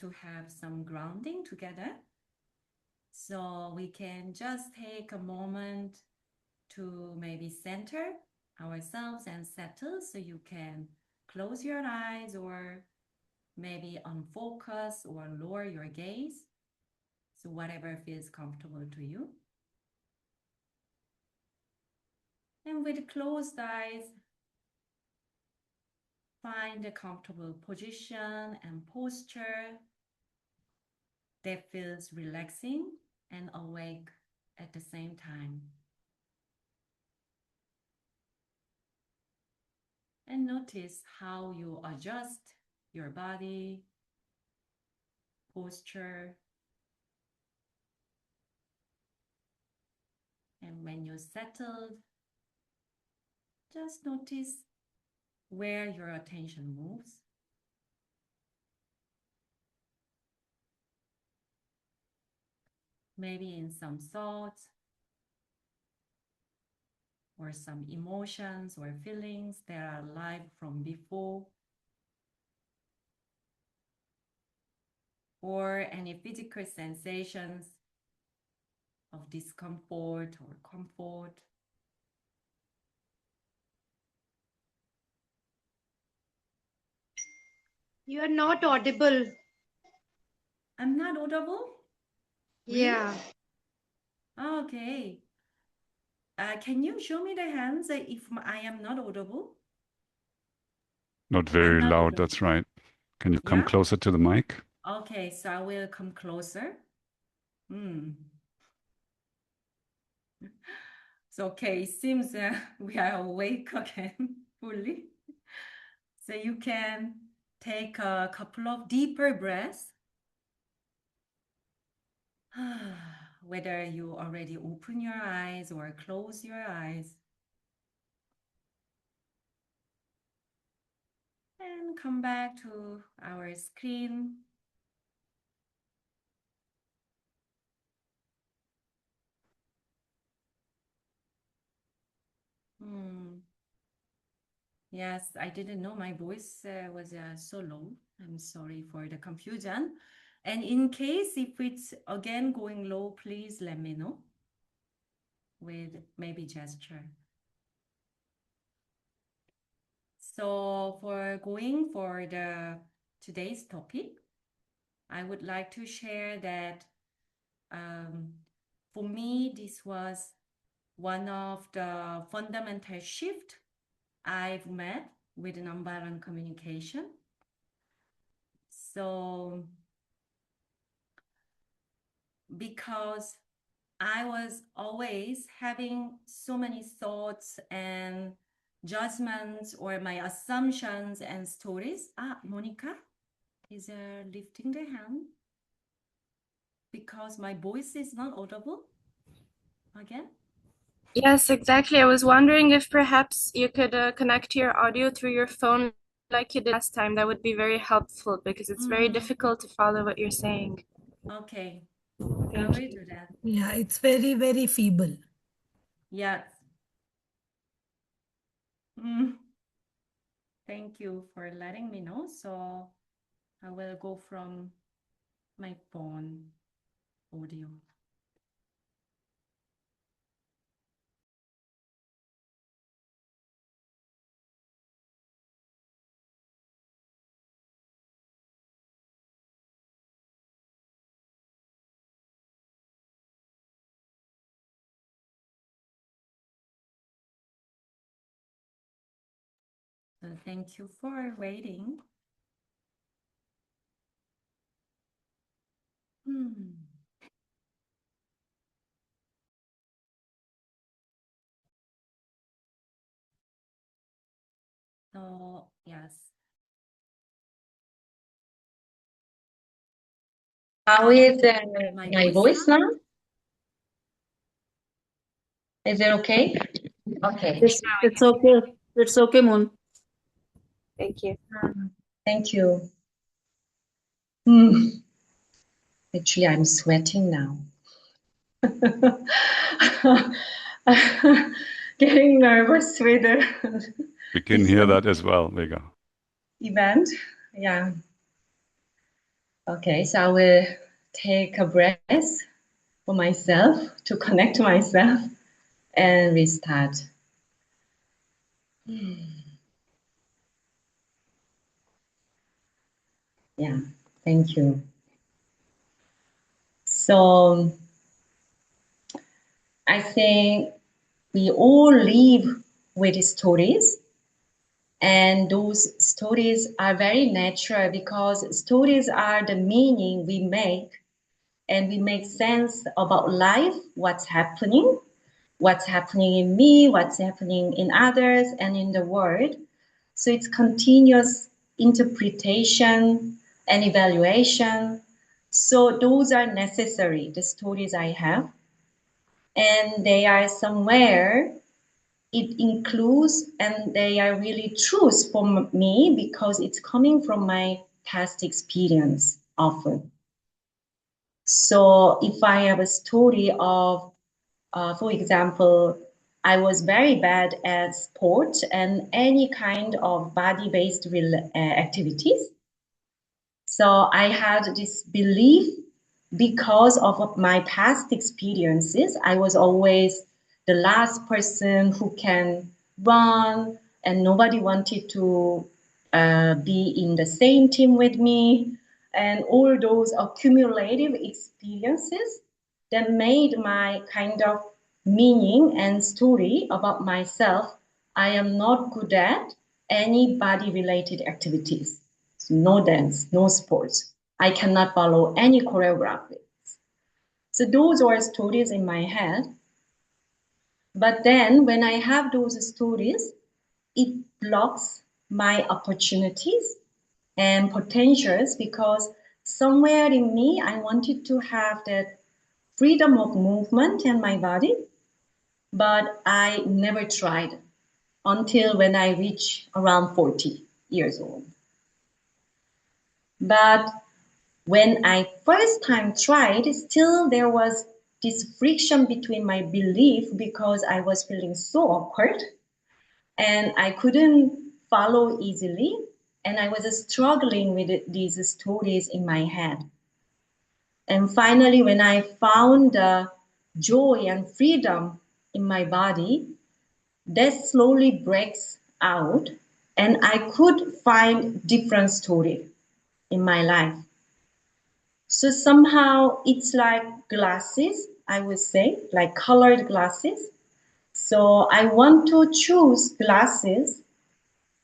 to have some grounding together. So we can just take a moment to maybe center ourselves and settle, so you can close your eyes or maybe unfocus or lower your gaze. So whatever feels comfortable to you. And with closed eyes, find a comfortable position and posture that feels relaxing and awake at the same time. And notice how you adjust your body, posture. And when you're settled, just notice where your attention moves. Maybe in some thoughts or some emotions or feelings that are alive from before, or any physical sensations of discomfort or comfort. You are not audible. I'm not audible? Yeah. Really? Okay. Can you show me the hands if I am not audible? Not very not loud, audible. that's right. Can you come Yeah? closer to the mic? Okay, so I will come closer. So, okay, it seems we are awake again fully. So you can take a couple of deeper breaths. Whether you already open your eyes or close your eyes. And come back to our screen. Yes, I didn't know my voice was so low. I'm sorry for the confusion. And in case if it's again going low, please let me know with maybe gesture. So for going for today's topic, I would like to share that for me, this was one of the fundamental shift I've met with nonviolent communication. So because I was always having so many thoughts and judgments or my assumptions and stories. Monica is lifting the hand because my voice is not audible again. Yes, exactly. I was wondering if perhaps you could connect your audio through your phone like you did last time. That would be very helpful because it's very difficult to follow what you're saying. Okay, I will do that. Yeah, it's very, very feeble. Yes. Thank you for letting me know. So I will go from my phone audio. So thank you for waiting. So yes. How is my voice now? Is it okay? Okay. It's okay. It's okay, Moon. Thank you. Thank you. Actually, I'm sweating now. Getting nervous with the We can hear that as well, Vega. event. Yeah. Okay, so I will take a breath for myself to connect to myself and restart. Yeah, thank you. So I think we all live with stories, and those stories are very natural because stories are the meaning we make, and we make sense about life, what's happening in me, what's happening in others and in the world. So it's continuous interpretation and evaluation. So those are necessary, the stories I have. And they are somewhere, it includes, and they are really truths for me because it's coming from my past experience often. So if I have a story of, for example, I was very bad at sport and any kind of body-based activities. So I had this belief because of my past experiences. I was always the last person who can run, and nobody wanted to be in the same team with me. And all those accumulative experiences that made my kind of meaning and story about myself. I am not good at any body-related activities. No dance, no sports. I cannot follow any choreography. So those are stories in my head. But then when I have those stories, it blocks my opportunities and potentials because somewhere in me, I wanted to have that freedom of movement in my body, but I never tried until when I reached around 40 years old. But when I first time tried, still there was this friction between my belief because I was feeling so awkward and I couldn't follow easily. And I was struggling with these stories in my head. And finally, when I found the joy and freedom in my body, that slowly breaks out and I could find different story in my life. So somehow it's like glasses, I would say, like colored glasses. So I want to choose glasses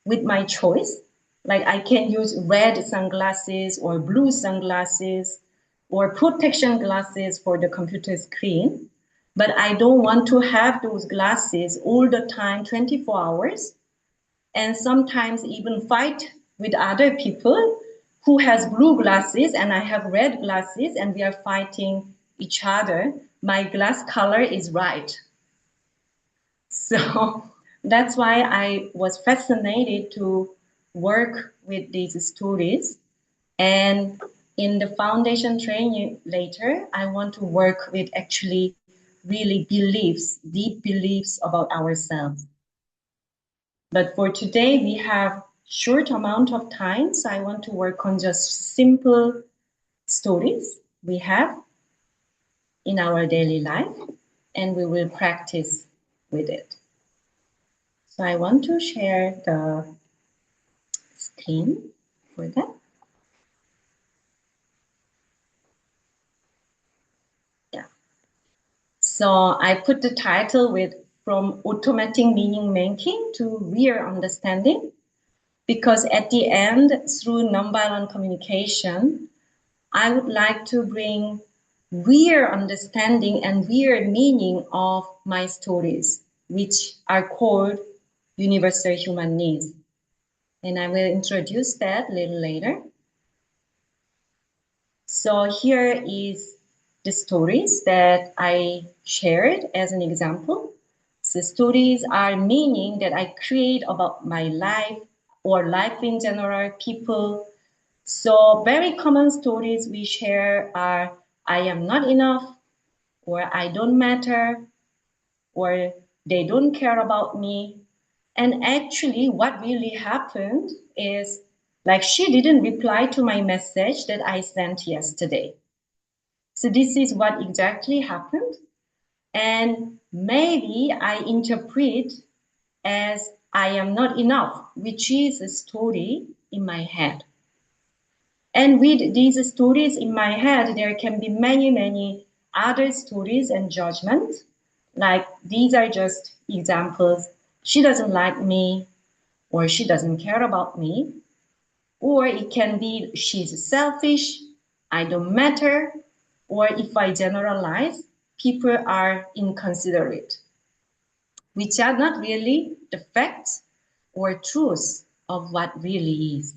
with my choice. Like I can use red sunglasses or blue sunglasses or protection glasses for the computer screen. But I don't want to have those glasses all the time, 24 hours, and sometimes even fight with other people who has blue glasses and I have red glasses and we are fighting each other. My glass color is right. So that's why I was fascinated to work with these stories. And in the foundation training later, I want to work with actually really beliefs, deep beliefs about ourselves. But for today, we have short amount of time, so I want to work on just simple stories we have in our daily life, and we will practice with it. So I want to share the screen for that. Yeah. So I put the title with From Automatic Meaning Making to Real Understanding, because at the end, through nonviolent communication, I would like to bring real understanding and real meaning of my stories, which are called universal human needs. And I will introduce that a little later. So here is the stories that I shared as an example. The stories are meaning that I create about my life or life in general, people. So very common stories we share are I am not enough, or I don't matter, or they don't care about me. And actually what really happened is Like she didn't reply to my message that I sent yesterday. So this is what exactly happened. And maybe I interpret as I am not enough, which is a story in my head. And with these stories in my head, there can be many, many other stories and judgments. Like these are just examples. She doesn't like me, or she doesn't care about me. Or it can be she's selfish, I don't matter, or if I generalize, people are inconsiderate, which are not really the facts or truths of what really is.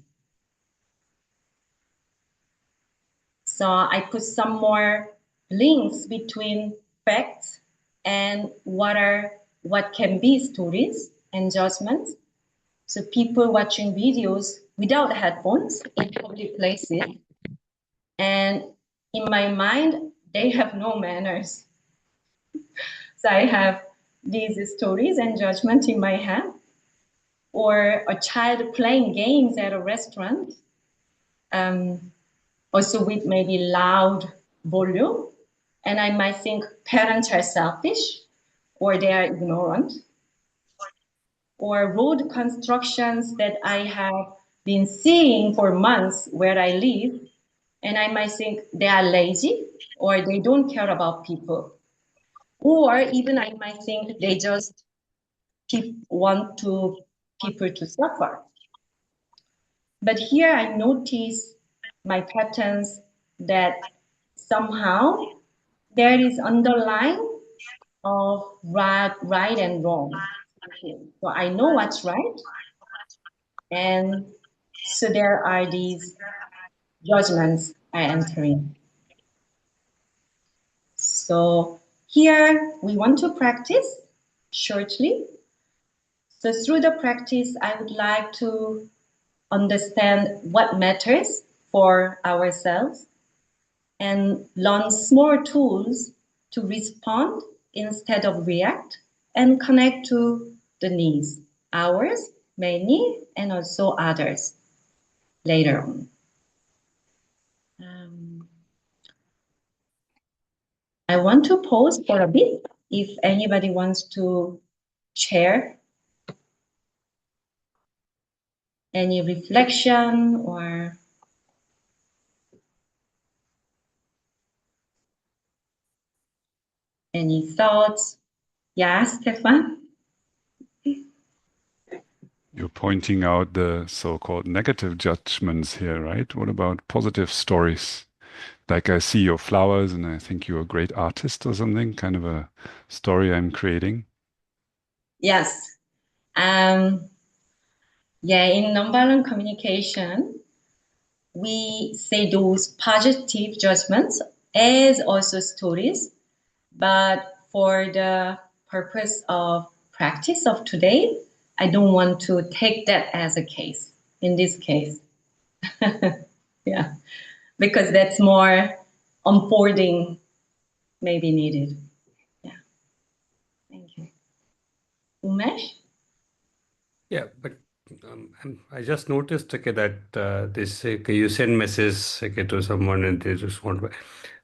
So I put some more links between facts and what can be stories and judgments. So people watching videos without headphones in public places, and in my mind, they have no manners. So I have these stories and judgment in my head. Or a child playing games at a restaurant, also with maybe loud volume. And I might think parents are selfish or they are ignorant. Or road constructions that I have been seeing for months where I live. And I might think they are lazy or they don't care about people. Or even I might think they just want people to suffer. But here I notice my patterns that somehow there is underlying of right and wrong. So I know what's right. And so there are these judgments I entering. So here we want to practice shortly. So through the practice, I would like to understand what matters for ourselves and learn small tools to respond instead of react and connect to the needs, ours, many, and also others later on. I want to pause for a bit if anybody wants to share any reflection or any thoughts. Yeah, Stefan? You're pointing out the so-called negative judgments here, right? What about positive stories? Like I see your flowers and I think you're a great artist or something, kind of a story I'm creating. Yes. Yeah, in nonviolent communication, we say those positive judgments as also stories, but for the purpose of practice of today, I don't want to take that as a case, in this case. Yeah, because that's more unfolding maybe needed. Yeah, thank you. Umesh? Yeah, but I just noticed, okay, that this okay, you send message, okay, to someone and they respond.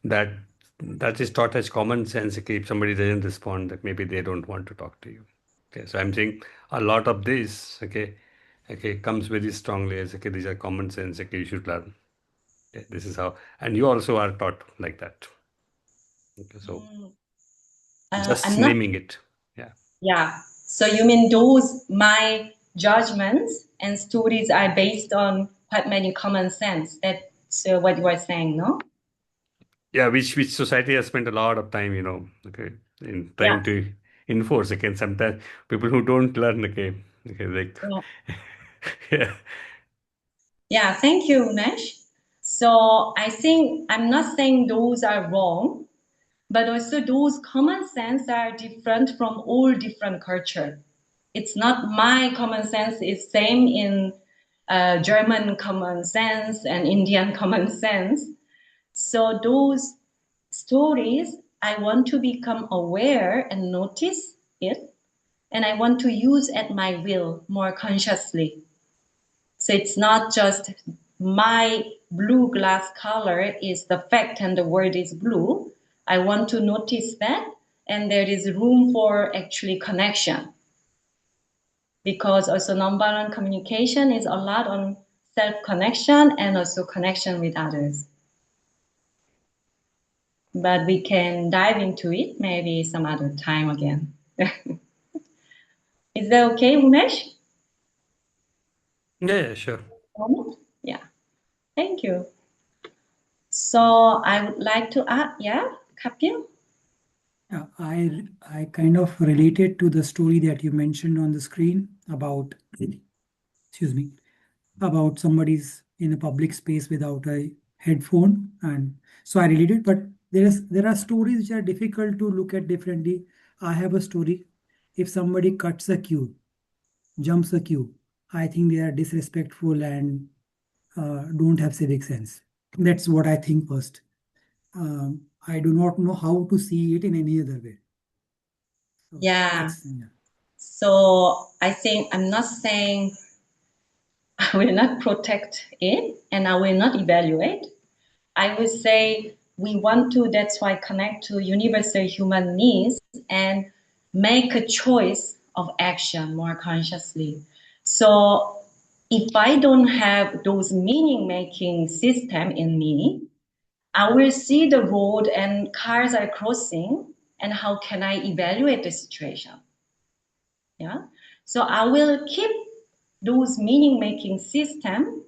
That that is taught as common sense. Okay, if somebody doesn't respond, that maybe they don't want to talk to you. Okay, so I'm saying a lot of this, okay, comes very strongly as okay, these are common sense. Okay, you should learn. Okay, this is how, and you also are taught like that. Okay, so just I'm not. naming it. Yeah. Yeah. So you mean those my judgments and stories are based on quite many common sense. That's what you are saying, no? Yeah, which society has spent a lot of time, okay, in Yeah. trying to enforce. Again, sometimes people who don't learn, okay, like, Yeah. yeah, Yeah. Thank you, Umesh. So I think I'm not saying those are wrong, but also those common sense are different from all different culture. It's not my common sense is same in German common sense and Indian common sense. So those stories, I want to become aware and notice it, and I want to use at my will more consciously. So it's not just my blue glass color is the fact and the word is blue. I want to notice that, and there is room for actually connection. Because also nonviolent communication is a lot on self-connection and also connection with others. But we can dive into it maybe some other time again. Is that okay, Umesh? Yeah, sure. Yeah, thank you. So I would like to add, yeah, Kapil? Yeah, I kind of related to the story that you mentioned on the screen about, excuse me, about somebody's in a public space without a headphone, and so I related. But there are stories which are difficult to look at differently. I have a story. If somebody cuts a queue, jumps a queue, I think they are disrespectful and don't have civic sense. That's what I think first. I do not know how to see it in any other way. So Yeah. So I think I'm not saying I will not protect it and I will not evaluate. I will say we want to, that's why connect to universal human needs and make a choice of action more consciously. So if I don't have those meaning making system in me, I will see the road and cars are crossing and how can I evaluate the situation? Yeah. So I will keep those meaning making system,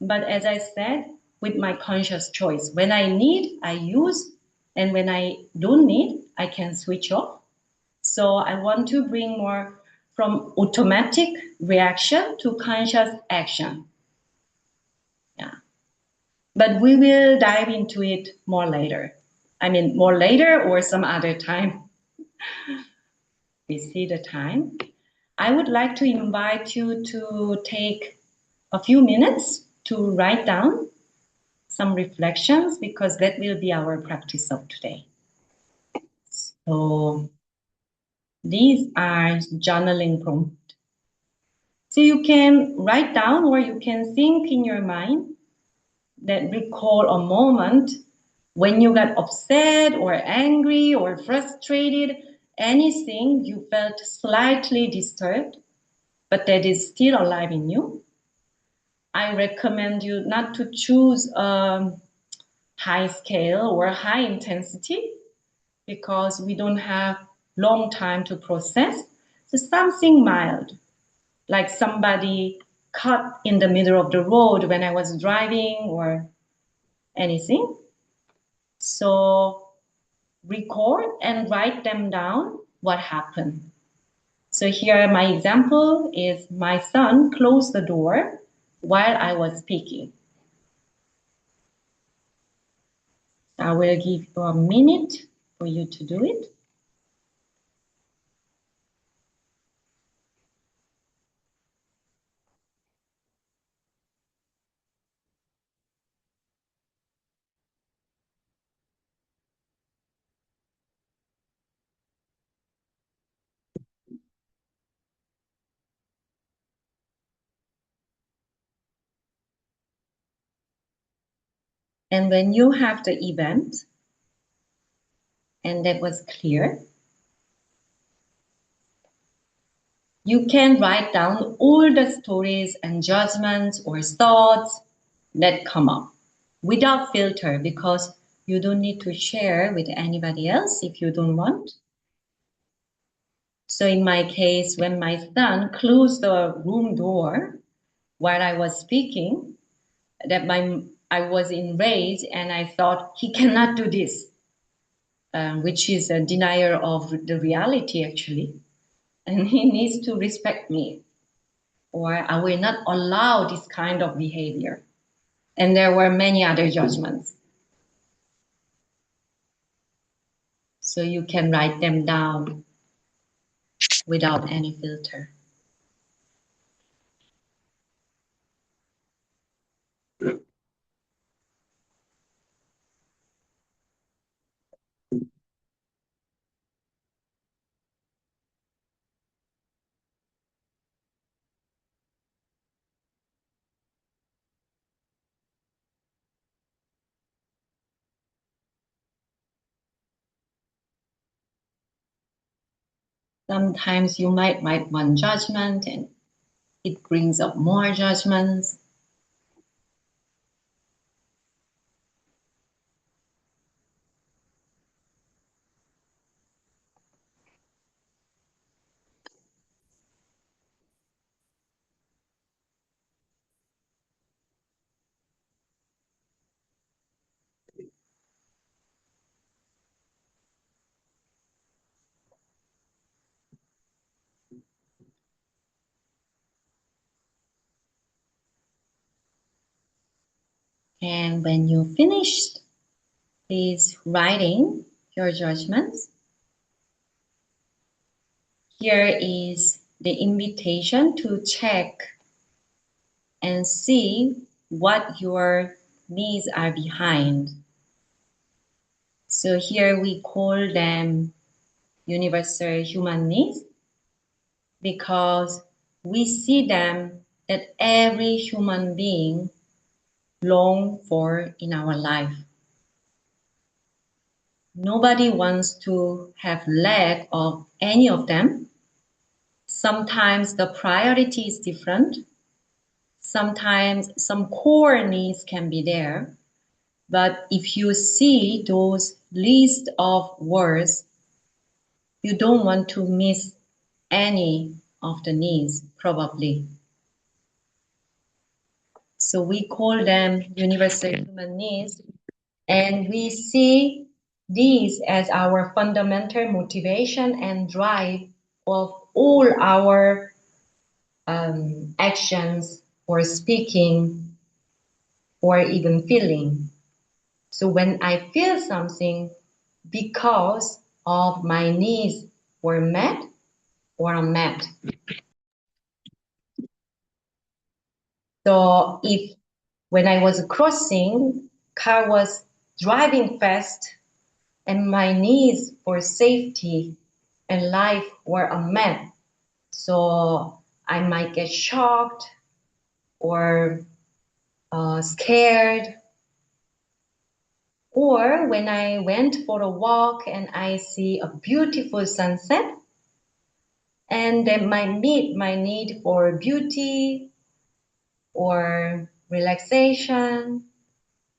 but as I said, with my conscious choice. When I need, I use, and when I don't need, I can switch off. So I want to bring more from automatic reaction to conscious action. Yeah. But we will dive into it more later. I mean, more later or some other time. We see the time. I would like to invite you to take a few minutes to write down some reflections because that will be our practice of today. So these are journaling prompts. So you can write down or you can think in your mind that recall a moment when you got upset or angry or frustrated, anything you felt slightly disturbed, but that is still alive in you. I recommend you not to choose a high scale or high intensity because we don't have long time to process. So something mild, like somebody cut in the middle of the road when I was driving or anything. So record and write them down what happened. So here my example is my son closed the door while I was speaking. I will give you a minute for you to do it. And when you have the event, and that was clear, you can write down all the stories and judgments or thoughts that come up without filter because you don't need to share with anybody else if you don't want. So in my case, when my son closed the room door while I was speaking, I was enraged and I thought he cannot do this, which is a denier of the reality actually. And he needs to respect me or I will not allow this kind of behavior. And there were many other judgments. So you can write them down without any filter. Sometimes you might make one judgment and it brings up more judgments. And when you finished please writing your judgments, here is the invitation to check and see what your needs are behind. So here we call them universal human needs because we see them that every human being long for in our life. Nobody wants to have lack of any of them. Sometimes the priority is different. Sometimes some core needs can be there. But if you see those list of words, you don't want to miss any of the needs, probably. So we call them universal human needs, and we see these as our fundamental motivation and drive of all our actions or speaking or even feeling. So when I feel something because of my needs were met or unmet. So if when I was crossing, car was driving fast and my needs for safety and life were unmet, so I might get shocked or scared. Or when I went for a walk and I see a beautiful sunset, and that might meet my need for beauty or relaxation,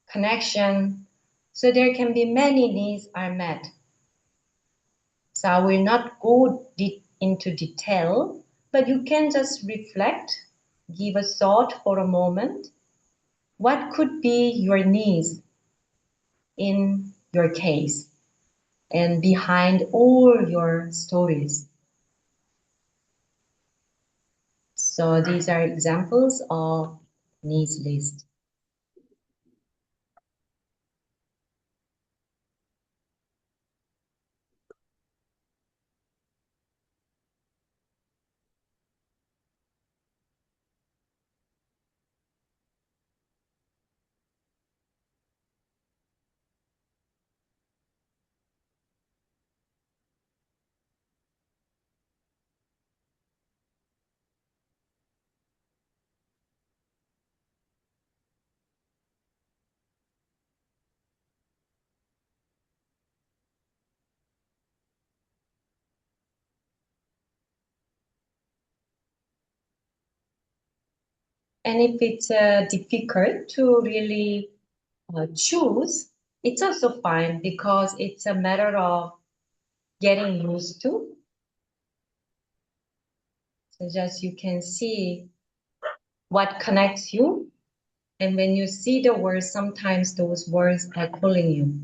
connection. So there can be many needs are met. So I will not go into detail, but you can just reflect, give a thought for a moment. What could be your needs in your case and behind all your stories? So these are examples of needs list. And if it's difficult to really choose, it's also fine because it's a matter of getting used to. So just you can see what connects you. And when you see the words, sometimes those words are calling you.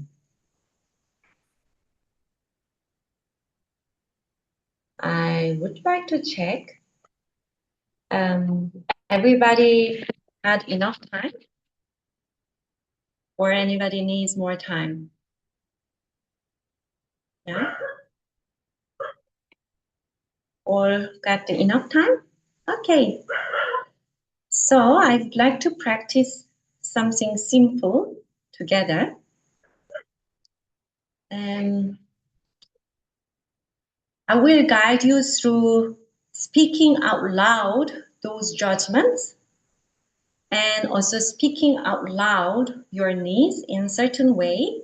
I would like to check. Everybody had enough time? Or anybody needs more time? Yeah? All got enough time? Okay. So I'd like to practice something simple together. And I will guide you through speaking out loud those judgments and also speaking out loud your needs in a certain way.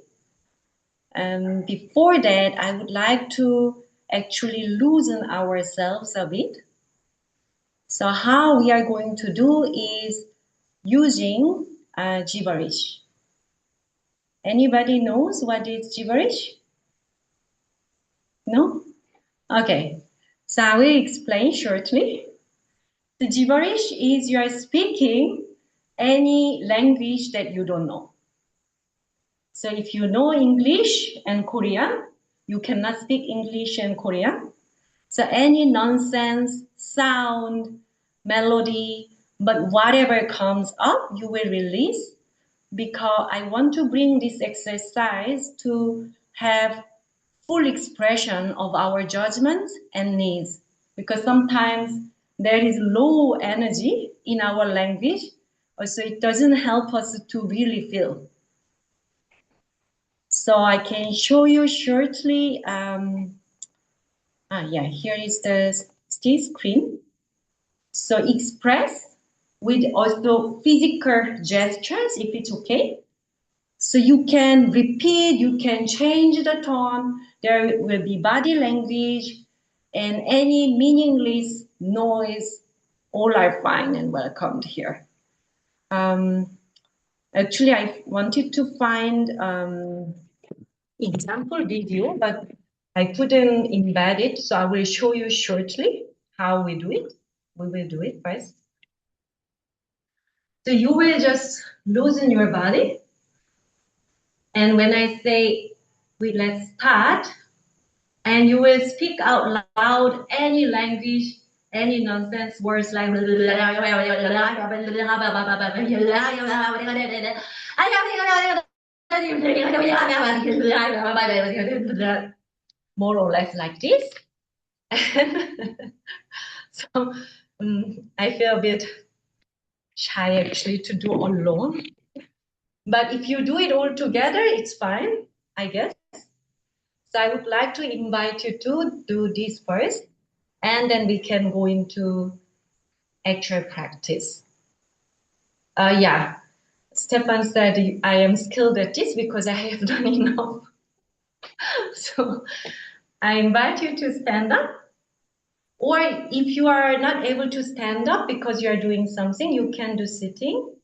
Before that, I would like to actually loosen ourselves a bit. So how we are going to do is using gibberish. Anybody knows what is gibberish? No? Okay. So I will explain shortly. The gibberish is you are speaking any language that you don't know. So if you know English and Korean, you cannot speak English and Korean. So any nonsense, sound, melody, but whatever comes up, you will release, because I want to bring this exercise to have full expression of our judgments and needs, because sometimes there is low energy in our language, so it doesn't help us to really feel. So I can show you shortly. Here is the still screen. So express with also physical gestures, if it's okay. So you can repeat, you can change the tone. There will be body language and any meaningless noise. All are fine and welcomed here. Actually, I wanted to find example video, but I couldn't embed it. So I will show you shortly how we do it. We will do it first. So you will just loosen your body. And when I say, let's start, and you will speak out loud any language, any nonsense words like more or less like this. So I feel a bit shy actually to do alone. But if you do it all together, it's fine, I guess. So I would like to invite you to do this first, and then we can go into actual practice. Stefan said I am skilled at this because I have done enough. So I invite you to stand up. Or if you are not able to stand up because you are doing something, you can do sitting.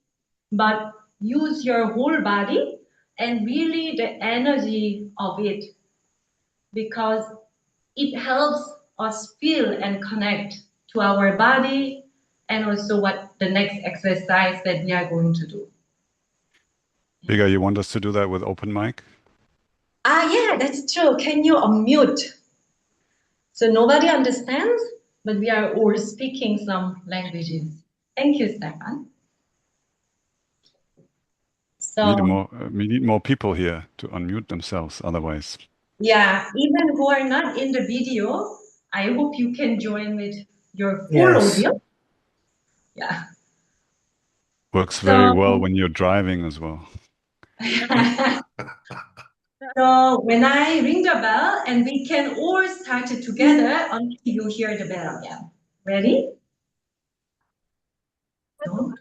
But use your whole body and really the energy of it, because it helps us feel and connect to our body and also what the next exercise that we are going to do. Vega, you want us to do that with open mic? Yeah, that's true. Can you unmute? So nobody understands, but we are all speaking some languages. Thank you, Stefan. So we need more people here to unmute themselves, otherwise. Yeah, even who are not in the video, I hope you can join with your full audio. Yeah. Works very well when you're driving as well. So when I ring the bell, and we can all start it together until you hear the bell again. Ready? No?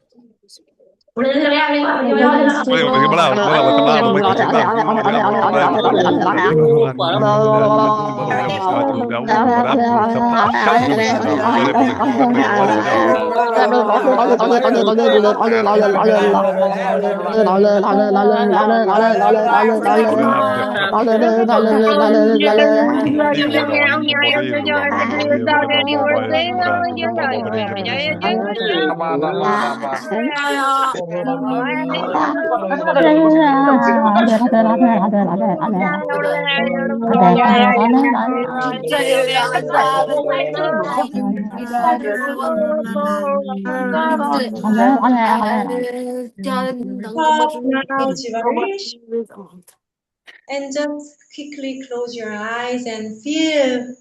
And just quickly close your eyes and feel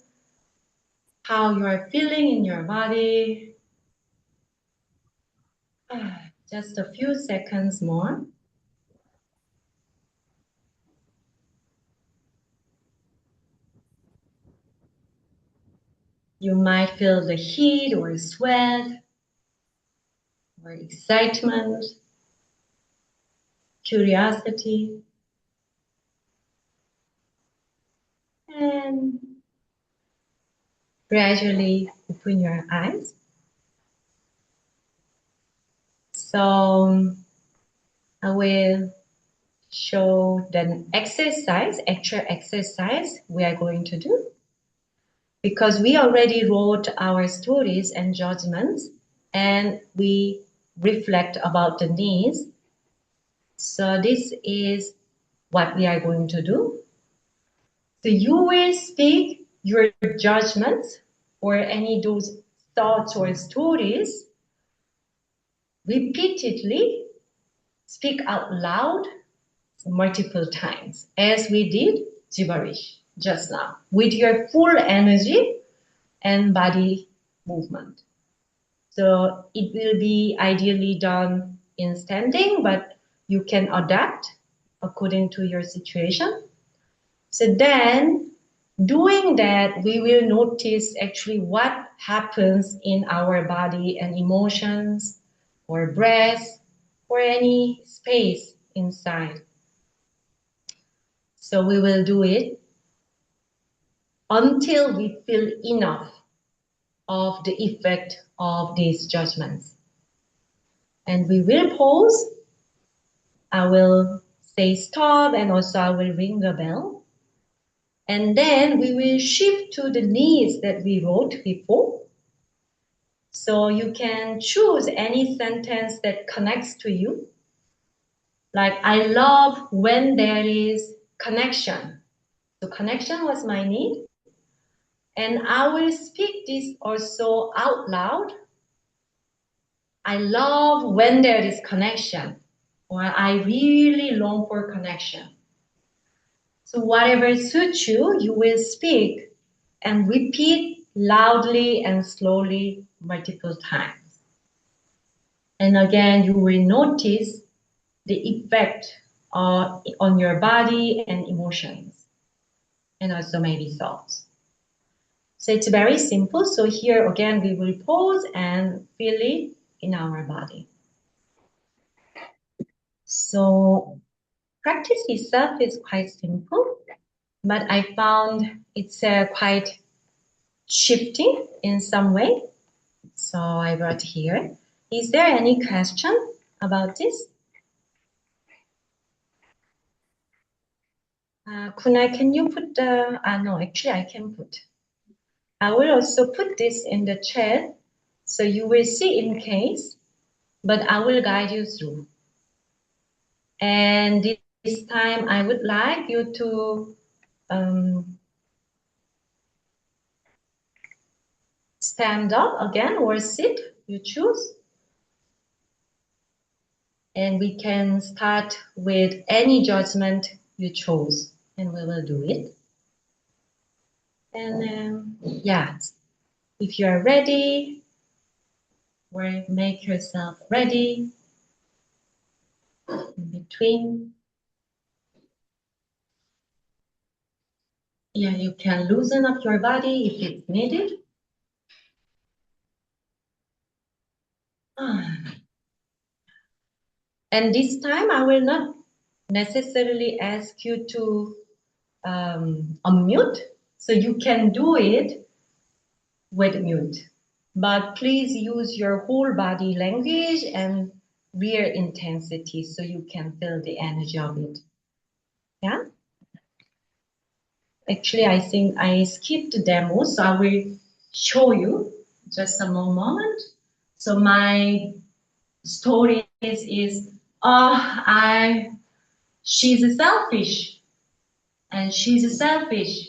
how you are feeling in your body. Just a few seconds more. You might feel the heat or sweat or excitement, curiosity. And gradually open your eyes. So I will show the actual exercise we are going to do. Because we already wrote our stories and judgments, and we reflect about the needs. So this is what we are going to do. So you will speak your judgments or any those thoughts or stories repeatedly, speak out loud multiple times, as we did gibberish just now, with your full energy and body movement. So it will be ideally done in standing, but you can adapt according to your situation. So then doing that, we will notice actually what happens in our body and emotions or breath or any space inside. So we will do it until we feel enough of the effect of these judgments. And we will pause. I will say stop, and also I will ring the bell. And then we will shift to the needs that we wrote before. So you can choose any sentence that connects to you. Like, I love when there is connection. So connection was my need. And I will speak this also out loud. I love when there is connection, or I really long for connection. So whatever suits you, you will speak and repeat loudly and slowly multiple times. And again, you will notice the effect on your body and emotions, and also maybe thoughts. So it's very simple. So here again, we will pause and feel it in our body. So practice itself is quite simple, but I found it's quite shifting in some way. So I wrote here. Is there any question about this? Kunai, can you put the, no, actually I can put. I will also put this in the chat, so you will see in case, but I will guide you through. And this time I would like you to stand up again or sit, you choose. And we can start with any judgment you chose, and we will do it. And yeah, if you are ready, or make yourself ready in between. Yeah, you can loosen up your body if it's needed. And this time I will not necessarily ask you to unmute, so you can do it with mute. But please use your whole body language and real intensity so you can feel the energy of it. Yeah? Actually, I think I skipped the demo, so I will show you just a moment. So my story is she's selfish, and she's selfish.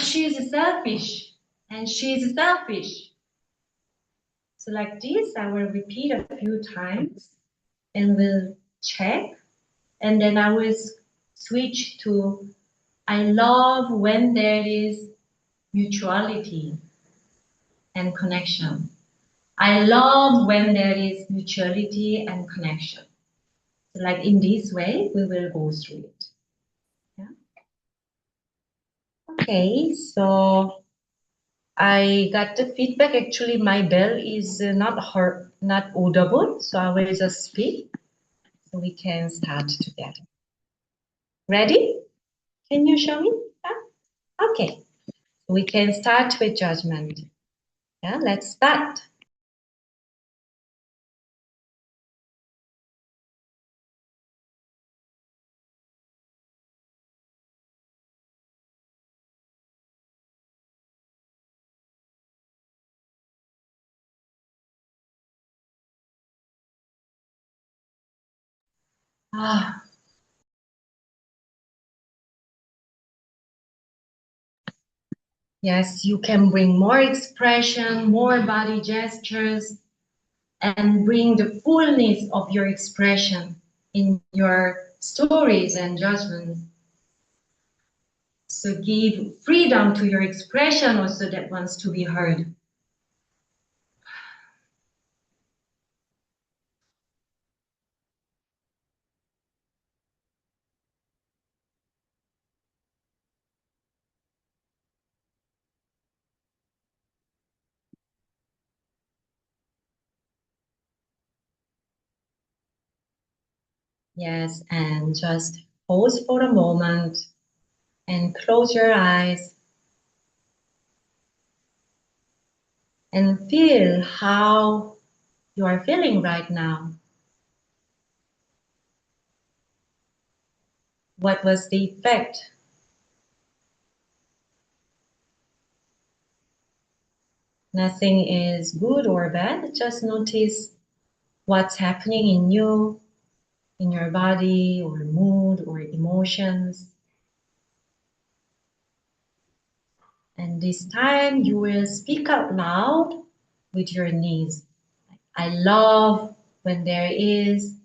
She's selfish, and she's selfish. So like this, I will repeat a few times and we'll check. And then I will switch to, I love when there is mutuality and connection. I love when there is mutuality and connection. So like in this way, we will go through it. Yeah. Okay, so I got the feedback. Actually, my bell is not audible, so I will just speak so we can start together. Ready? Can you show me? Okay. We can start with judgment. Yeah, let's start. Ah. Yes, you can bring more expression, more body gestures, and bring the fullness of your expression in your stories and judgments. So give freedom to your expression also that wants to be heard. Yes, and just pause for a moment and close your eyes and feel how you are feeling right now. What was the effect? Nothing is good or bad, just notice what's happening in you, in your body or mood or emotions. And this time you will speak out loud with your knees. I love when there is,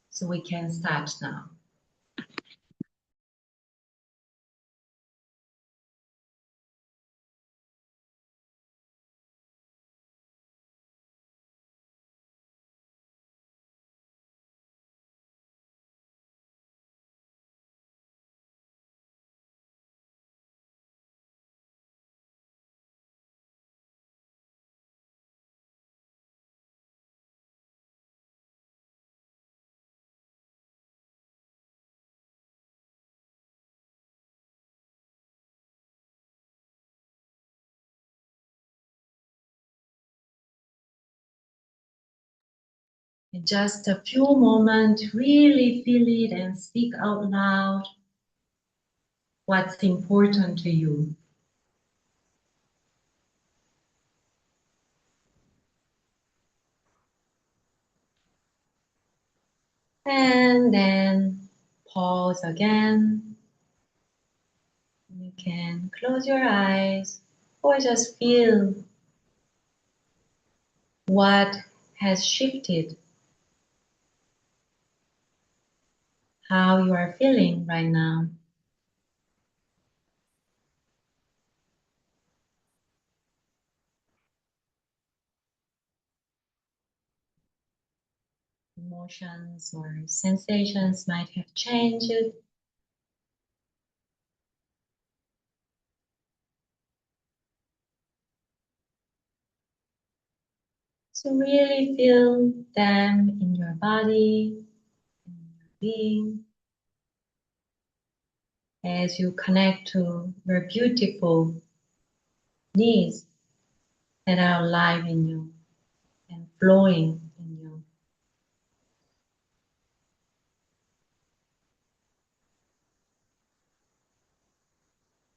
so we can start now. In just a few moments, really feel it and speak out loud what's important to you. And then pause again. You can close your eyes or just feel what has shifted, how you are feeling right now. Emotions or sensations might have changed. So really feel them in your body, in your being, as you connect to your beautiful needs that are alive in you and flowing in you.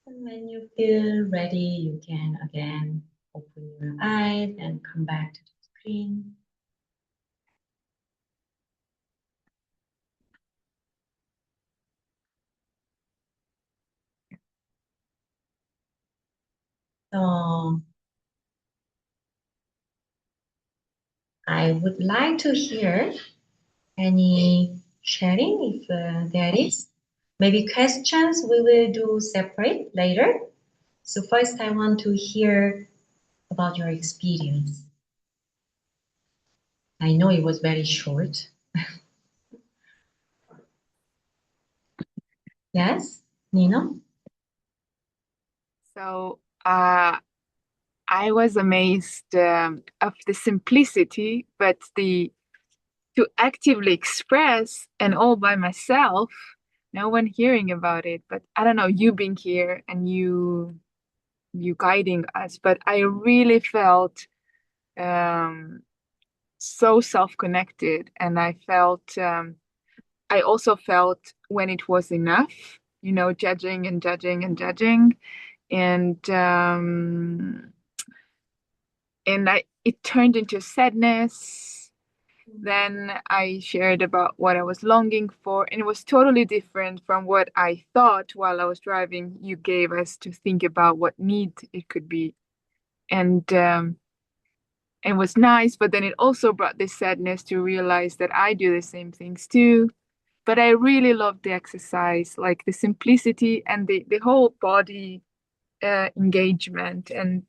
And when you feel ready, you can again open your eyes and come back to the screen. So I would like to hear any sharing if there is. Maybe questions we will do separate later. So first I want to hear about your experience. I know it was very short. Yes, Nino? So I was amazed of the simplicity, but to actively express and all by myself, no one hearing about it. But I don't know, you being here and you you guiding us, but I really felt so self-connected, and I also felt when it was enough, judging and judging and judging, and it turned into sadness. Then I shared about what I was longing for, and it was totally different from what I thought while I was driving. You gave us to think about what need it could be, and it was nice, but then it also brought this sadness to realize that I do the same things too. But I really loved the exercise, like the simplicity and the whole body engagement. And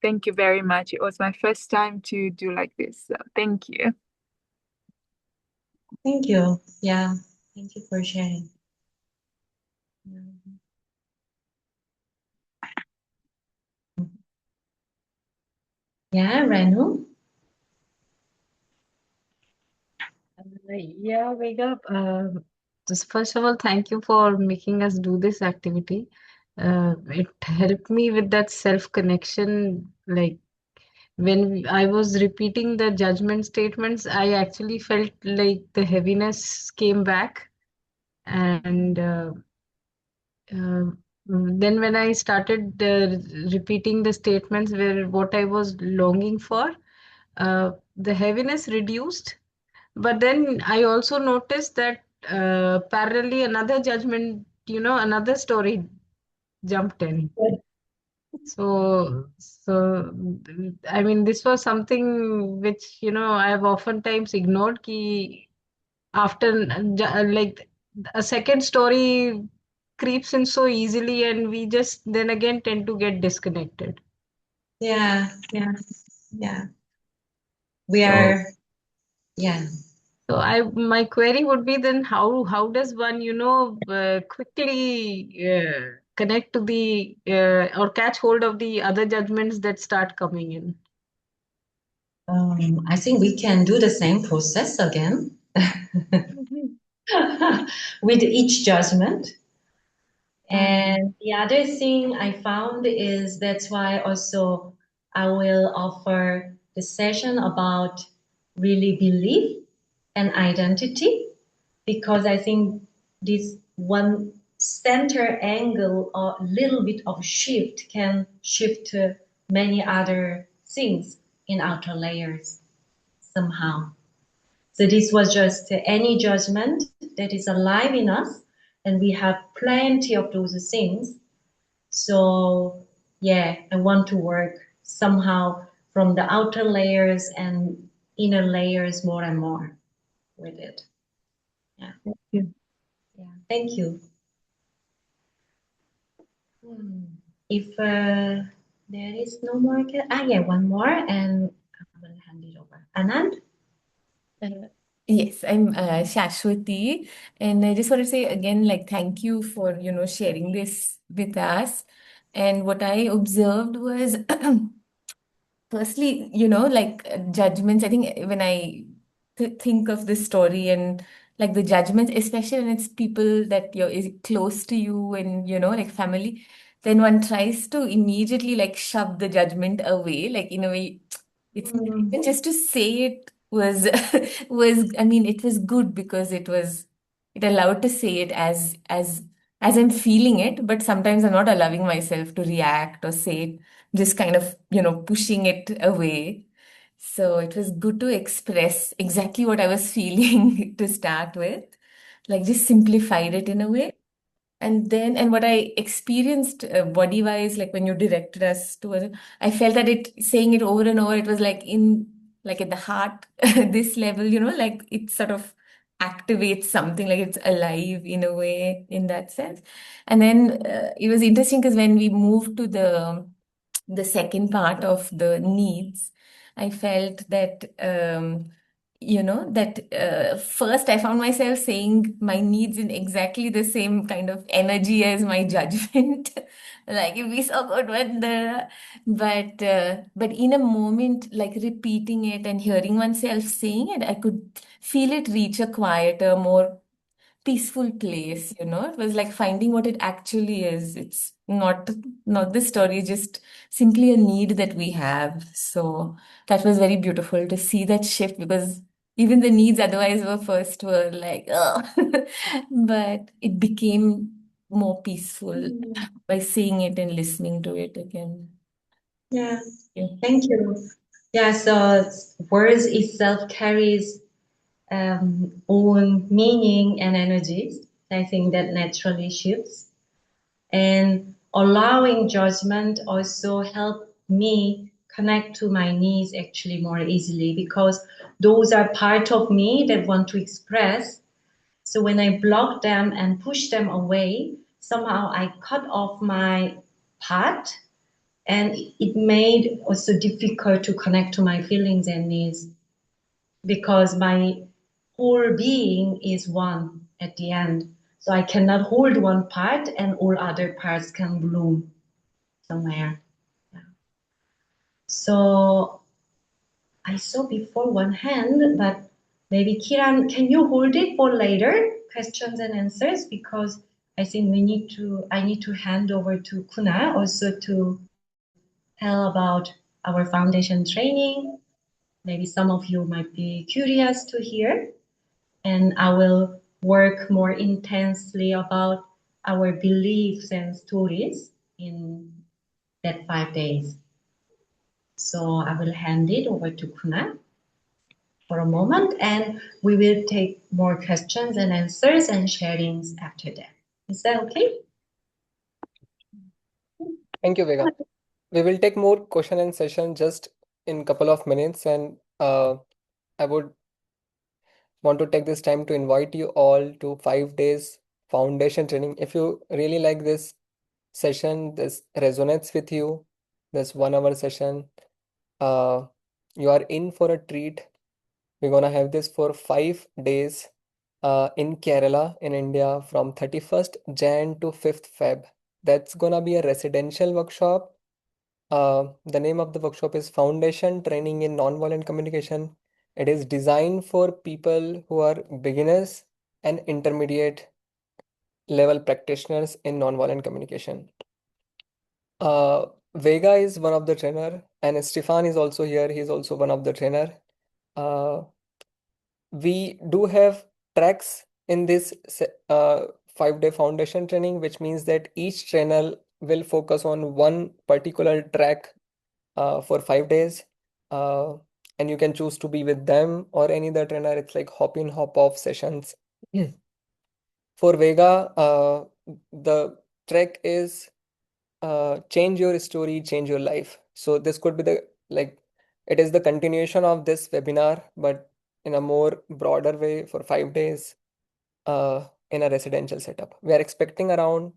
thank you very much. It was my first time to do like this. So thank you. Thank you. Yeah. Thank you for sharing. Yeah, Renu. Yeah, Vega. Just first of all, thank you for making us do this activity. It helped me with that self-connection. Like when I was repeating the judgment statements, I actually felt like the heaviness came back. And then when I started repeating the statements where what I was longing for, the heaviness reduced. But then I also noticed that parallelly another judgment, another story jumped in. So I mean, this was something which, I have oftentimes ignored ki after like a second story creeps in so easily, and we just then again tend to get disconnected. Yeah, yeah, yeah. We So, are, yeah. so my query would be then how does one, quickly connect to the or catch hold of the other judgments that start coming in? I think we can do the same process again with each judgment. And the other thing I found is that's why also I will offer the session about really belief and identity, because I think this one center angle or little bit of shift can shift to many other things in outer layers somehow. So this was just any judgment that is alive in us, and we have plenty of those things. So yeah, I want to work somehow from the outer layers and inner layers more and more with it. Yeah. Thank you. Yeah. Thank you. If there is no more, yeah, one more, and I will hand it over. Anand? Yes, I'm Shashwati, and I just want to say again, like, thank you for, sharing this with us. And what I observed was, firstly, like judgments. I think when I think of this story and like the judgments, especially when it's people that is close to you and, like family, then one tries to immediately like shove the judgment away, like in a way. It's even just to say it was I mean, it was good because it allowed to say it as I'm feeling it, but sometimes I'm not allowing myself to react or say it, just kind of, pushing it away. So it was good to express exactly what I was feeling to start with, like just simplified it in a way. And what I experienced body wise, like when you directed us towards it, I felt that saying it over and over, it was like at the heart, this level, like it sort of activates something, like it's alive in a way, in that sense. And then it was interesting because when we moved to the second part of the needs, I felt that, that first I found myself saying my needs in exactly the same kind of energy as my judgment. Like it'd be so good when but in a moment, like repeating it and hearing oneself saying it, I could feel it reach a quieter, more peaceful place, you know. It was like finding what it actually is. It's not the story, just simply a need that we have. So that was very beautiful to see that shift, because even the needs otherwise were like, oh, but it became more peaceful by seeing it and listening to it again. Yeah, Yeah. thank you. Yeah, so words itself carries own meaning and energies. I think that naturally shifts. And allowing judgment also helped me connect to my needs actually more easily, because those are part of me that want to express. So when I block them and push them away, somehow I cut off my path, and it made also difficult to connect to my feelings and needs, because my whole being is one at the end. So I cannot hold one part and all other parts can bloom somewhere. Yeah. So I saw before one hand, but maybe Kiran, can you hold it for later, questions and answers? Because I think I need to hand over to Kuna also to tell about our foundation training. Maybe some of you might be curious to hear, and I will work more intensely about our beliefs and stories in that 5 days. So I will hand it over to Kuna for a moment, and we will take more questions and answers and sharings after that. Is that okay? Thank you, Vega. We will take more question and session just in couple of minutes, and I would want to take this time to invite you all to 5 days foundation training. If you really like this session, this resonates with you, this 1 hour session, you are in for a treat. We're gonna have this for 5 days in Kerala, in India, from 31st Jan to 5th Feb. That's gonna be a residential workshop. The name of the workshop is Foundation Training in Nonviolent Communication. It is designed for people who are beginners and intermediate level practitioners in nonviolent communication. Vega is one of the trainer, and Stefan is also here. He's also one of the trainer. We do have tracks in this 5 day foundation training, which means that each trainer will focus on one particular track for 5 days. And you can choose to be with them or any other trainer. It's like hop in, hop off sessions. For Vega, the track is change your story, change your life. So this could be it is the continuation of this webinar, but in a more broader way for 5 days in a residential setup. We are expecting around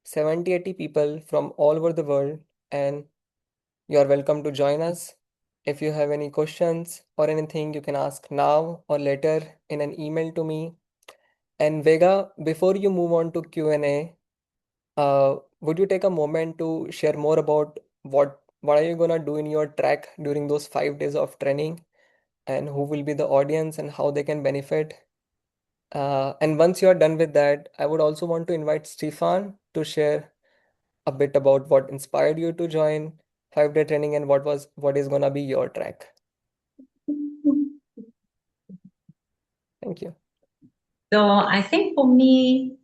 70-80 people from all over the world, and you are welcome to join us. If you have any questions or anything, you can ask now or later in an email to me. And Vega, before you move on to Q&A, would you take a moment to share more about what are you gonna do in your track during those 5 days of training, and who will be the audience and how they can benefit? And once you are done with that, I would also want to invite Stefan to share a bit about what inspired you to join 5 day training and what is gonna be your track. Thank you. So I think for me,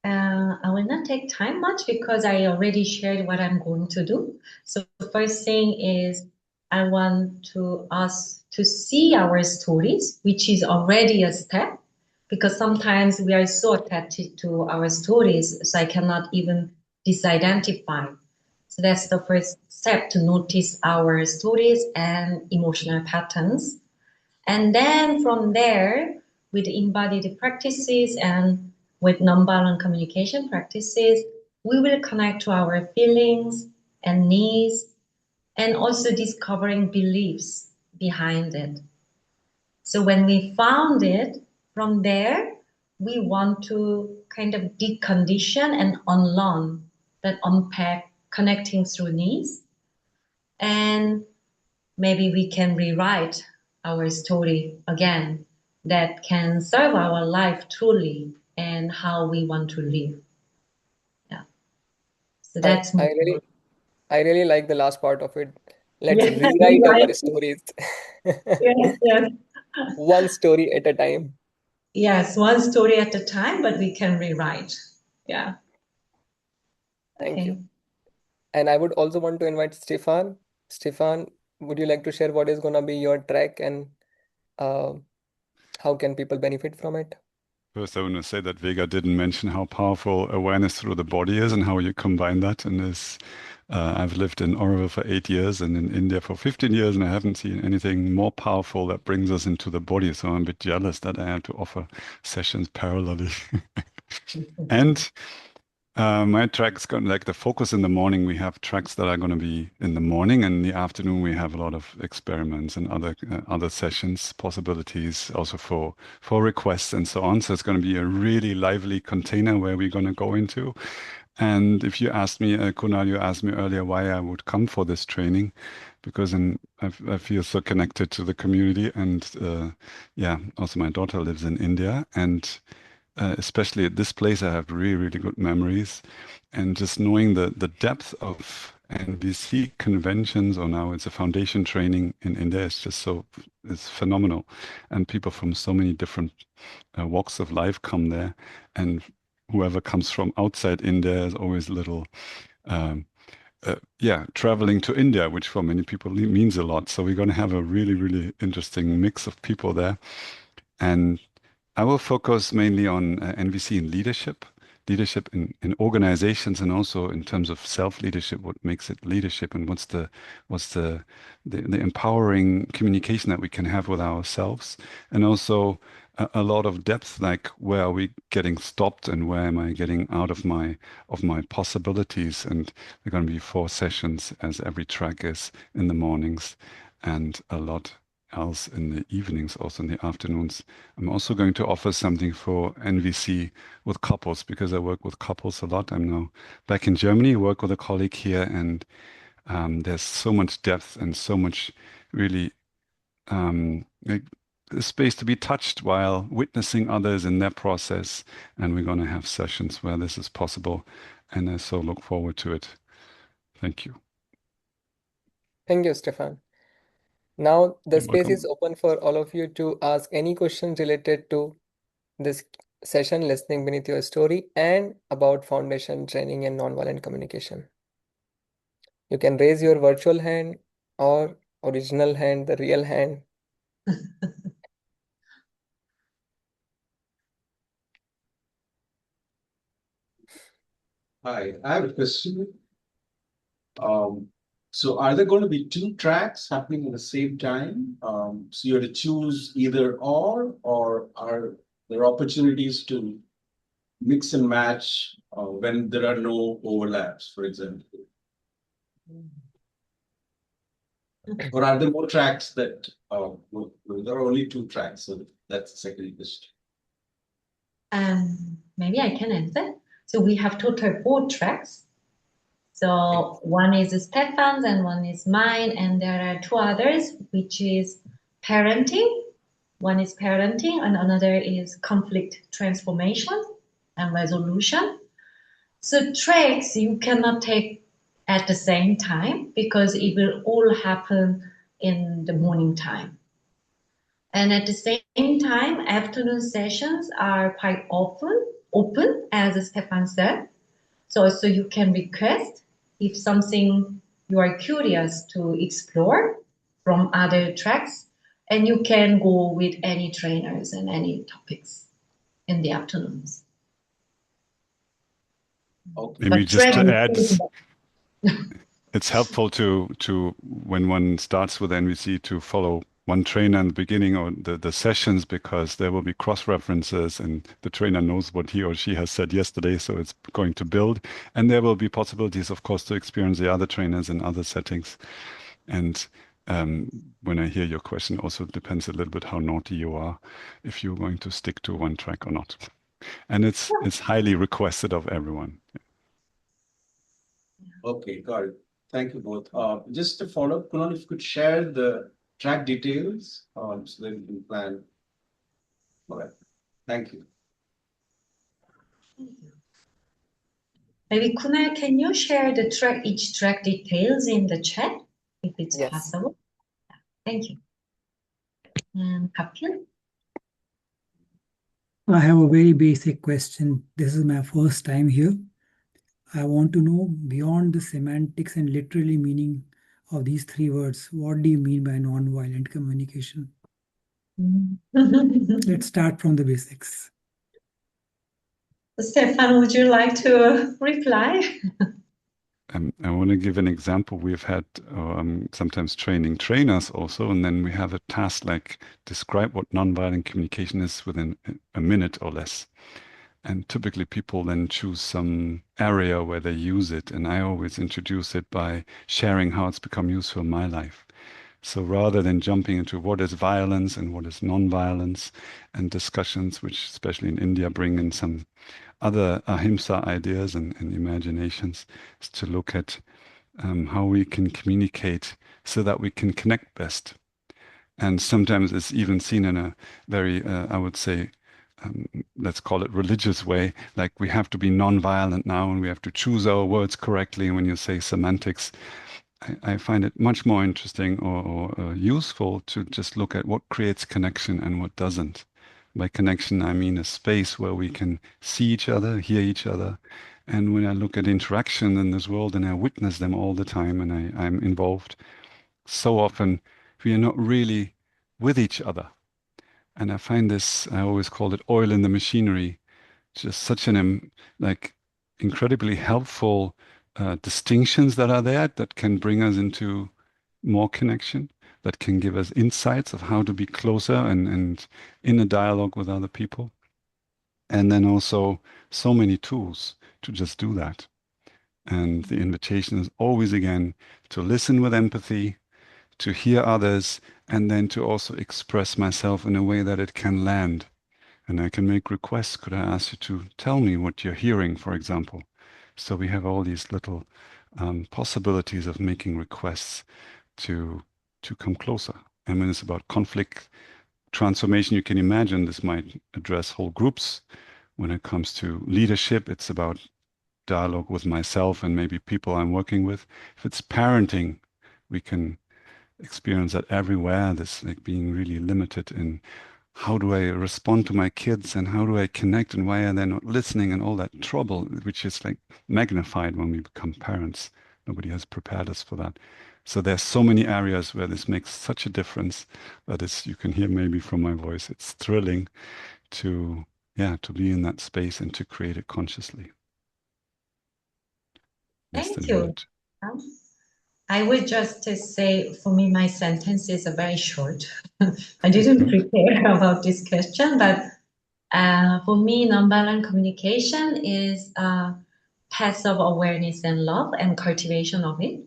I will not take time much because I already shared what I'm going to do. So the first thing is I want us to see our stories, which is already a step, because sometimes we are so attached to our stories, so I cannot even disidentify. So that's the first step, to notice our stories and emotional patterns. And then from there, with embodied practices and with nonviolent communication practices, we will connect to our feelings and needs, and also discovering beliefs behind it. So when we found it, from there, we want to kind of decondition and unlearn, that unpack, connecting through needs. And maybe we can rewrite our story again that can serve our life truly and how we want to live. Yeah. So that's more. I really like the last part of it. Let's Yeah, rewrite right. our stories. Yes, yes. One story at a time. Yes, one story at a time, but we can rewrite. Yeah. Thank you. And I would also want to invite Stefan. Stefan, would you like to share what is going to be your track and how can people benefit from it? First, I want to say that Vega didn't mention how powerful awareness through the body is and how you combine that. And this, I've lived in Oroville for 8 years and in India for 15 years, and I haven't seen anything more powerful that brings us into the body. So I'm a bit jealous that I have to offer sessions parallelly. And my tracks got like the focus in the morning. We have tracks that are going to be in the morning, and in the afternoon we have a lot of experiments and other sessions, possibilities also for requests and so on. So it's going to be a really lively container where we're going to go into. And if you asked me, Kunal, you asked me earlier why I would come for this training, because I feel so connected to the community, and yeah, also my daughter lives in India, and especially at this place, I have really, really good memories. And just knowing the depth of NVC conventions, or now it's a foundation training in India, it's just it's phenomenal. And people from so many different walks of life come there. And whoever comes from outside India is always a little, yeah, traveling to India, which for many people means a lot. So we're going to have a really, really interesting mix of people there. And I will focus mainly on NVC in leadership in organizations, and also in terms of self-leadership, what makes it leadership, and what's the empowering communication that we can have with ourselves, and also a lot of depth, like where are we getting stopped and where am I getting out of my possibilities. And there are going to be 4 sessions, as every track is, in the mornings, and a lot else in the evenings, also in the afternoons. I'm also going to offer something for NVC with couples, because I work with couples a lot. I'm now back in Germany, work with a colleague here, and there's so much depth and so much really like, space to be touched while witnessing others in their process. And we're going to have sessions where this is possible, and I so look forward to it. Thank you. Thank you, Stefan. Now the You're space welcome. is open for all of you to ask any questions related to this session, Listening Beneath Your Story, and about foundation training and nonviolent communication. You can raise your virtual hand or original hand, the real hand. Hi, I have a question. So are there going to be 2 tracks happening at the same time? So you have to choose either or are there opportunities to mix and match when there are no overlaps, for example? Or are there more tracks that there are only 2 tracks? So that's the second question. Maybe I can answer. So we have total 4 tracks. So one is Stefan's and one is mine, and there are 2 others, which is parenting. One is parenting, and another is conflict transformation and resolution. So tracks you cannot take at the same time because it will all happen in the morning time. And at the same time, afternoon sessions are quite open, as Stefan said. So you can request if something you are curious to explore from other tracks, and you can go with any trainers and any topics in the afternoons. Maybe just to add, it's helpful to when one starts with NVC to follow one trainer in the beginning or the sessions, because there will be cross references and the trainer knows what he or she has said yesterday, so it's going to build, and there will be possibilities, of course, to experience the other trainers in other settings. And when I hear your question, also depends a little bit how naughty you are, if you're going to stick to one track or not. And it's highly requested of everyone. Okay, got it. Thank you both. Just to follow up, Kunal, if you could share the track details so that we can plan. All right. Thank you. Maybe Kunal, can you share the track, each track details in the chat, if it's Yes. possible? Thank you. And Kapil? I have a very basic question. This is my first time here. I want to know, beyond the semantics and literally meaning of these three words, what do you mean by nonviolent communication? Let's start from the basics. Stefan, would you like to reply? I want to give an example. We've had sometimes training trainers also, and then we have a task like describe what nonviolent communication is within a minute or less. And typically people then choose some area where they use it. And I always introduce it by sharing how it's become useful in my life. So rather than jumping into what is violence and what is nonviolence and discussions, which especially in India bring in some other ahimsa ideas and imaginations, is to look at how we can communicate so that we can connect best. And sometimes it's even seen in a very, I would say, let's call it religious way, like we have to be non-violent now and we have to choose our words correctly. And when you say semantics, I find it much more interesting or useful to just look at what creates connection and what doesn't. By connection, I mean a space where we can see each other, hear each other. And when I look at interaction in this world and I witness them all the time and I'm involved, so often we are not really with each other. And I find this, I always call it oil in the machinery, just such an like incredibly helpful distinctions that are there that can bring us into more connection, that can give us insights of how to be closer and in a dialogue with other people. And then also so many tools to just do that. And the invitation is always again to listen with empathy, to hear others, and then to also express myself in a way that it can land. And I can make requests. Could I ask you to tell me what you're hearing, for example? So we have all these little possibilities of making requests to come closer. And when it's about conflict transformation, you can imagine this might address whole groups. When it comes to leadership, it's about dialogue with myself and maybe people I'm working with. If it's parenting, we can experience that everywhere, this like being really limited in how do I respond to my kids and how do I connect and why are they not listening and all that trouble, which is like magnified when we become parents. Nobody has prepared us for that. So there's so many areas where this makes such a difference that is, you can hear maybe from my voice, it's thrilling to, yeah, to be in that space and to create it consciously. Thank you. I would just say, for me, my sentences are very short. I didn't prepare about this question, but for me, nonviolent communication is a path of awareness and love and cultivation of it.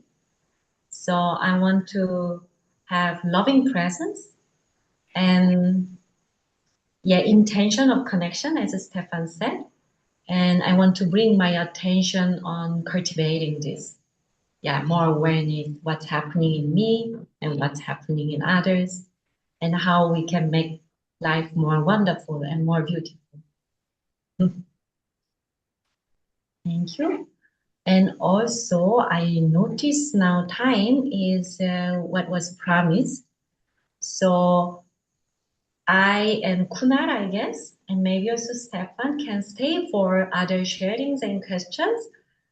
So I want to have loving presence and intention of connection, as Stefan said. And I want to bring my attention on cultivating this. More awareness, what's happening in me and what's happening in others, and how we can make life more wonderful and more beautiful. Thank you. And also, I notice now time is what was promised. So I and Kunal, I guess, and maybe also Stefan can stay for other sharings and questions.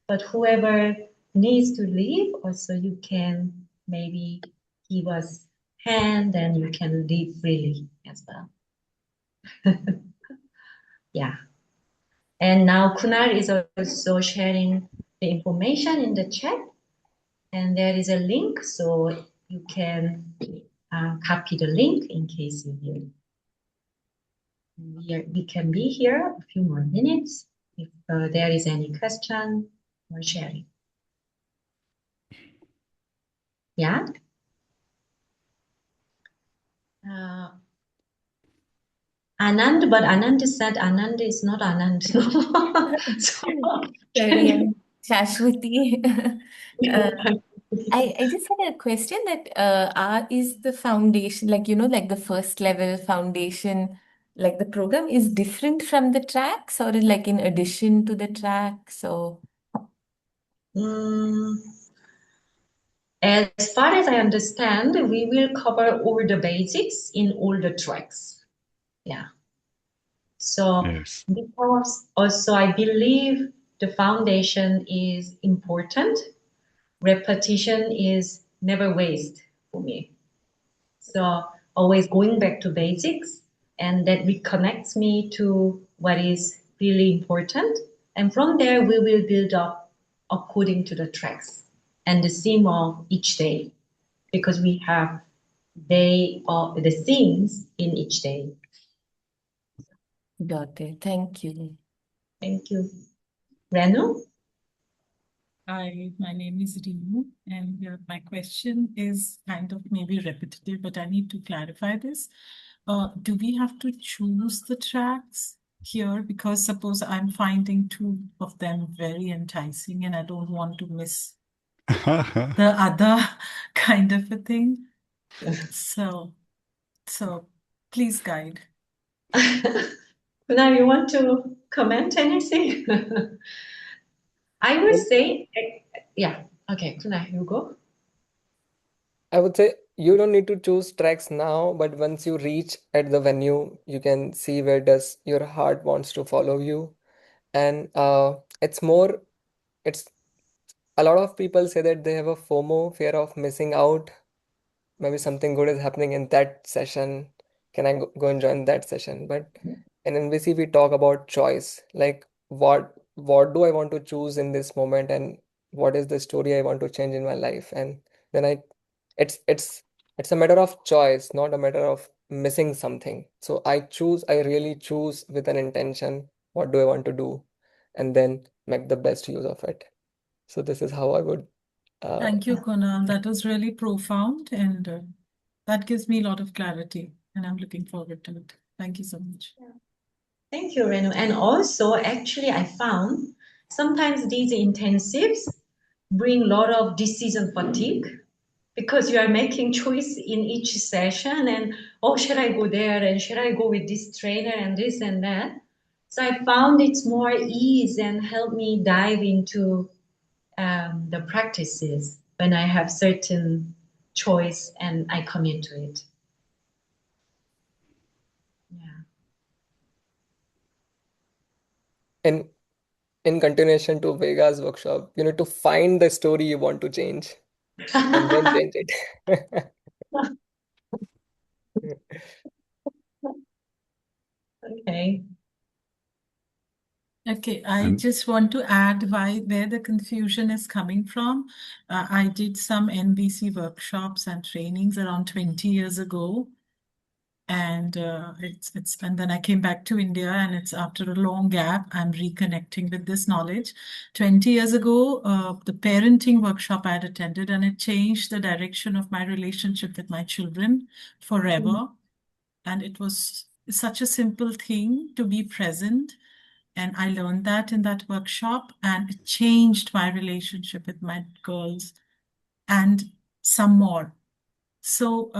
But whoever needs to leave, also you can maybe give us hand and you can leave freely as well. Yeah. And now Kunal is also sharing the information in the chat. And there is a link, so you can copy the link in case you need. We can be here a few more minutes if there is any question or sharing. Yeah. Anand, but Anand said Anand is not Anand. Sorry, I'm Shashwati. I just had a question that is the foundation, like, like the first level foundation like the program is different from the tracks or like in addition to the tracks or? As far as I understand, we will cover all the basics in all the tracks. Yeah. So Yes. because also I believe the foundation is important. Repetition is never waste for me. So always going back to basics, and that reconnects me to what is really important. And from there, we will build up according to the tracks and the theme of each day, because we have day of the themes in each day. Got it. Thank you. Thank you. Renu? Hi, my name is Reenu, and my question is kind of maybe repetitive, but I need to clarify this. Do we have to choose the tracks here? Because suppose I'm finding two of them very enticing and I don't want to miss the other kind of a thing. So please guide. Now you want to comment anything? I would say, yeah. Okay, Kunal, you go. I would say you don't need to choose tracks now, but once you reach at the venue, you can see where does your heart wants to follow you. And it's a lot of people say that they have a FOMO, fear of missing out. Maybe something good is happening in that session. Can I go and join that session? But in NVC, we talk about choice. Like what do I want to choose in this moment, and what is the story I want to change in my life? And then it's it's it's a matter of choice, not a matter of missing something. So I really choose with an intention. What do I want to do? And then make the best use of it. So this is how I would. Thank you, Kunal. That was really profound, and that gives me a lot of clarity, and I'm looking forward to it. Thank you so much. Thank you, Renu. And also, actually, I found sometimes these intensives bring a lot of decision fatigue because you are making choice in each session and, oh, should I go there and should I go with this trainer and this and that? So I found it's more ease and help me dive into the practices when I have certain choice and I commit to it. And in continuation to Vega's workshop, you need to find the story you want to change and then change it. Okay. Okay, I And just want to add where the confusion is coming from. I did some NVC workshops and trainings around 20 years ago. And and then I came back to India, and it's after a long gap, I'm reconnecting with this knowledge. 20 years ago, the parenting workshop I had attended, and it changed the direction of my relationship with my children forever. And it was such a simple thing to be present. And I learned that in that workshop, and it changed my relationship with my girls and some more. So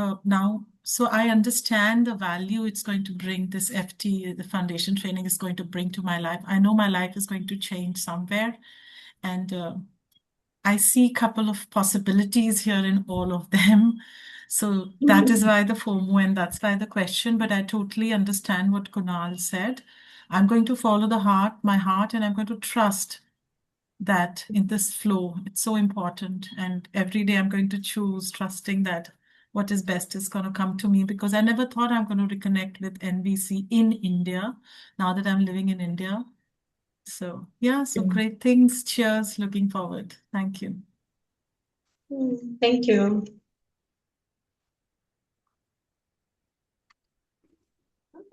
so I understand the value it's going to bring, this FT, the foundation training is going to bring to my life. I know my life is going to change somewhere. And I see a couple of possibilities here in all of them. So that is why the FOMO, and that's why the question. But I totally understand what Kunal said. I'm going to follow my heart, and I'm going to trust that in this flow, it's so important. And every day I'm going to choose trusting that what is best is going to come to me, because I never thought I'm going to reconnect with NVC in India now that I'm living in India. So yeah, so great things. Cheers. Looking forward. Thank you. Thank you.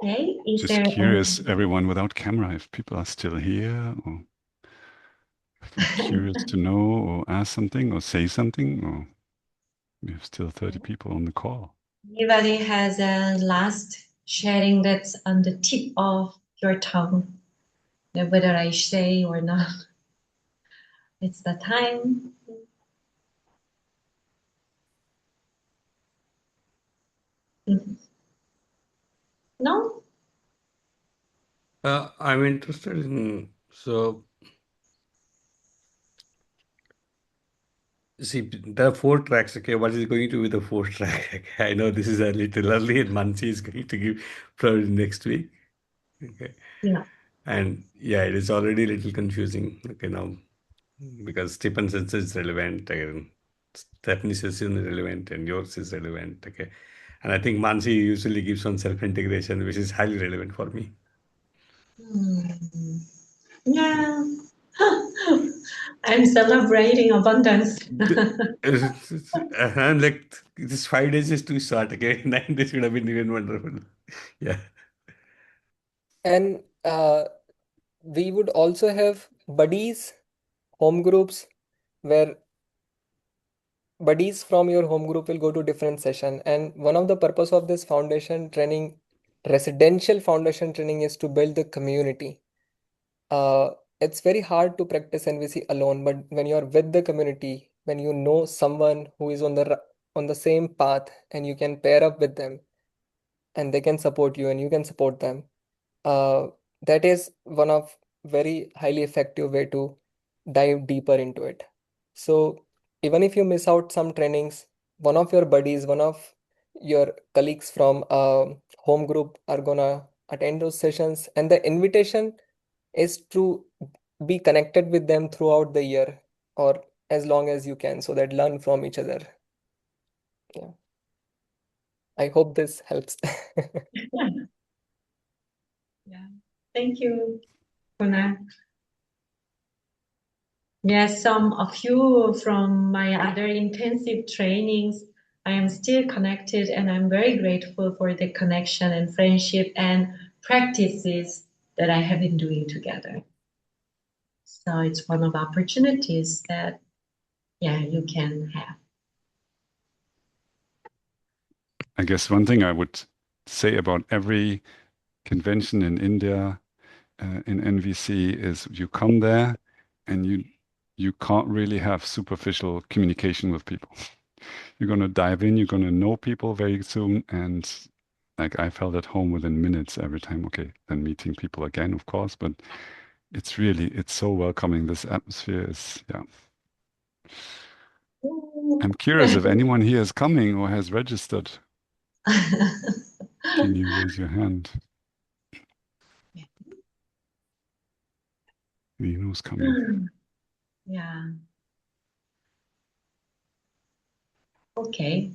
Okay, is just there curious, any... everyone without camera, if people are still here, or if they're curious to know or ask something or say something, or we have still 30 people on the call. Anybody has a last sharing that's on the tip of your tongue, whether I say or not? It's the time. No? I'm interested in, so see, there are 4 tracks. Okay, what is going to be the 4th track? Okay, I know this is a little early, and Mansi is going to give probably next week. Okay, Yeah. and yeah, it is already a little confusing. Okay, now because Stephen's is relevant, and Stephanie's is relevant, and yours is relevant. Okay, and I think Mansi usually gives on self-integration, which is highly relevant for me. Yeah. I'm celebrating abundance. I'm like, this 5 days is too short. Okay, 9 days would have been even wonderful. Yeah. And we would also have buddies, home groups, where buddies from your home group will go to different session. And one of the purpose of this foundation training, residential foundation training, is to build the community. It's very hard to practice NVC alone, but when you're with the community, when you know someone who is on the same path, and you can pair up with them, and they can support you and you can support them, that is one of very highly effective way to dive deeper into it. So even if you miss out some trainings, one of your buddies, one of your colleagues from home group are gonna attend those sessions, and the invitation is to be connected with them throughout the year, or as long as you can, so that learn from each other. Yeah, I hope this helps. Yeah. Thank you, Kuna. Yes, some of you from my other intensive trainings, I am still connected, and I'm very grateful for the connection and friendship and practices that I have been doing together. So it's one of opportunities that, yeah, you can have. I guess one thing I would say about every convention in India in NVC is you come there and you can't really have superficial communication with people. You're going to dive in, you're going to know people very soon, and like I felt at home within minutes every time. Okay, then meeting people again, of course, but it's so welcoming. This atmosphere is, yeah. I'm curious if anyone here is coming or has registered. Can you raise your hand? Who's coming? Yeah. Okay.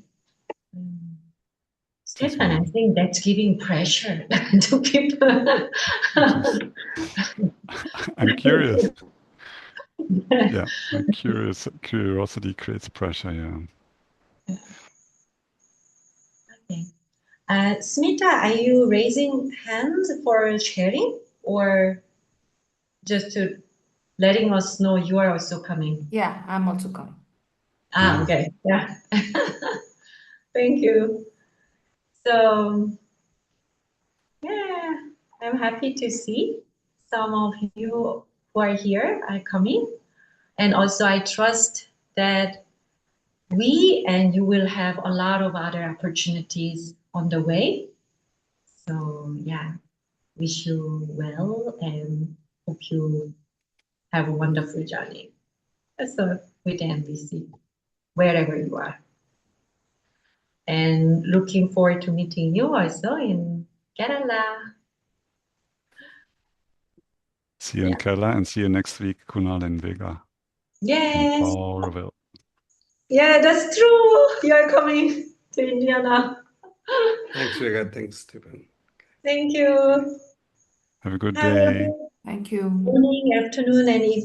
Stefan, I think that's giving pressure to people. I'm curious. Yeah, my curiosity creates pressure, yeah. Okay. Smita, are you raising hands for sharing, or just to letting us know you are also coming? Yeah, I'm also coming. Okay. Yeah. Thank you. So, yeah, I'm happy to see some of you who are here are coming. And also, I trust that we and you will have a lot of other opportunities on the way. So, yeah, wish you well and hope you have a wonderful journey. So, with NVC, wherever you are. And looking forward to meeting you also in Kerala. See you in Kerala and see you next week, Kunal and Vega. Yes. In Auroville. Yeah, that's true. You're coming to India now. Thanks, Vega. Thanks, Stephen. Thank you. Have a good Have day. a Thank you. morning, afternoon, and evening.